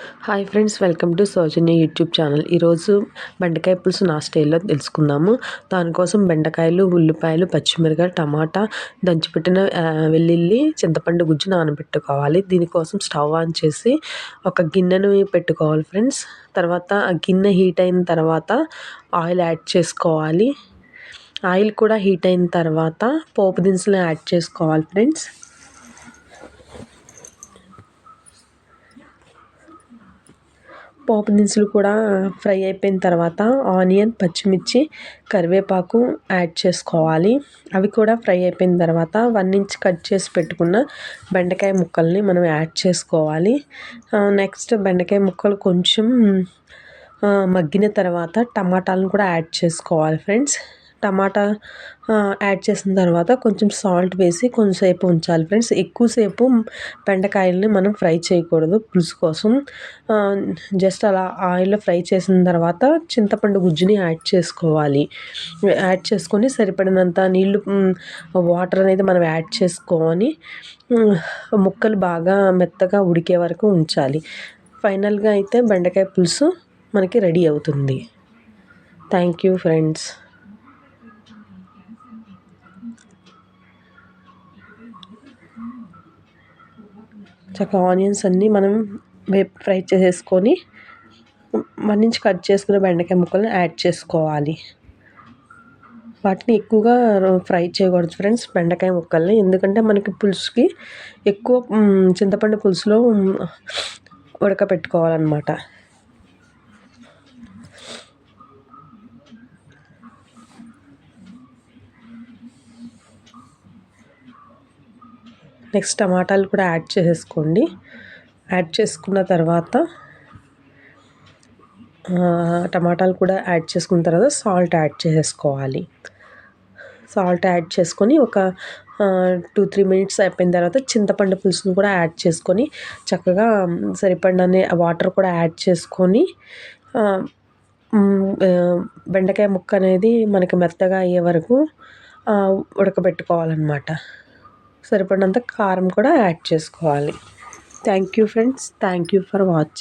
Hi friends, welcome to Soujanya YouTube channel. ఈరోజు బెండకాయ పులుసు నా స్టైల్లో తెలుసుకుందాము. దానికోసం బెండకాయలు, ఉల్లిపాయలు, పచ్చిమిరకాయలు, టమాటా, దంచిపెట్టిన వెల్లుల్లి, చింతపండు గుజ్జు నానబెట్టుకోవాలి. దీనికోసం స్టవ్ ఆన్ చేసి ఒక గిన్నెను పెట్టుకోవాలి ఫ్రెండ్స్. తర్వాత ఆ గిన్నె హీట్ అయిన తర్వాత ఆయిల్ యాడ్ చేసుకోవాలి. ఆయిల్ కూడా హీట్ అయిన తర్వాత పోపు దినుసులు యాడ్ చేసుకోవాలి ఫ్రెండ్స్. పోపు దినుసులు కూడా ఫ్రై అయిపోయిన తర్వాత ఆనియన్, పచ్చిమిర్చి, కరివేపాకు యాడ్ చేసుకోవాలి. అవి కూడా ఫ్రై అయిపోయిన తర్వాత 1 ఇంచ్ కట్ చేసి పెట్టుకున్న బెండకాయ ముక్కల్ని మనం యాడ్ చేసుకోవాలి. నెక్స్ట్ బెండకాయ ముక్కలు కొంచెం మగ్గిన తర్వాత టమాటాలను కూడా యాడ్ చేసుకోవాలి ఫ్రెండ్స్. టమాటా యాడ్ చేసిన తర్వాత కొంచెం సాల్ట్ వేసి కొంచెంసేపు ఉంచాలి ఫ్రెండ్స్. ఎక్కువసేపు బెండకాయలని మనం ఫ్రై చేయకూడదు. పులుసు కోసం జస్ట్ అలా ఆయిల్లో ఫ్రై చేసిన తర్వాత చింతపండు గుజ్జుని యాడ్ చేసుకోవాలి. యాడ్ చేసుకొని సరిపడినంత నీళ్ళు, వాటర్ అనేది మనం యాడ్ చేసుకొని ముక్కలు బాగా మెత్తగా ఉడికే వరకు ఉంచాలి. ఫైనల్గా అయితే బెండకాయ పులుసు మనకి రెడీ అవుతుంది. Thank you friends. చక్కగా ఆనియన్స్ అన్నీ మనం ఫ్రై చేసేసుకొని 1 ఇంచ్ కట్ చేసుకున్న బెండకాయ ముక్కలను యాడ్ చేసుకోవాలి. వాటిని ఎక్కువగా ఫ్రై చేయకూడదు ఫ్రెండ్స్ బెండకాయ ముక్కల్ని, ఎందుకంటే మనకి పులుసుకి ఎక్కువ చింతపండు పులుసులో ఉడకపెట్టుకోవాలన్నమాట. నెక్స్ట్ టమాటాలు కూడా యాడ్ చేసేసుకోండి. యాడ్ చేసుకున్న తర్వాత టమాటాలు కూడా యాడ్ చేసుకున్న తర్వాత సాల్ట్ యాడ్ చేసేసుకోవాలి. సాల్ట్ యాడ్ చేసుకొని ఒక 2-3 మినిట్స్ అయిపోయిన తర్వాత చింతపండు పులుసుని కూడా యాడ్ చేసుకొని చక్కగా సరిపడనే వాటర్ కూడా యాడ్ చేసుకొని బెండకాయ ముక్క అనేది మనకి మెత్తగా అయ్యే వరకు ఉడకబెట్టుకోవాలన్నమాట. సరిపడినంత కారం కూడా యాడ్ చేసుకోవాలి. Thank you friends. Thank you for watching.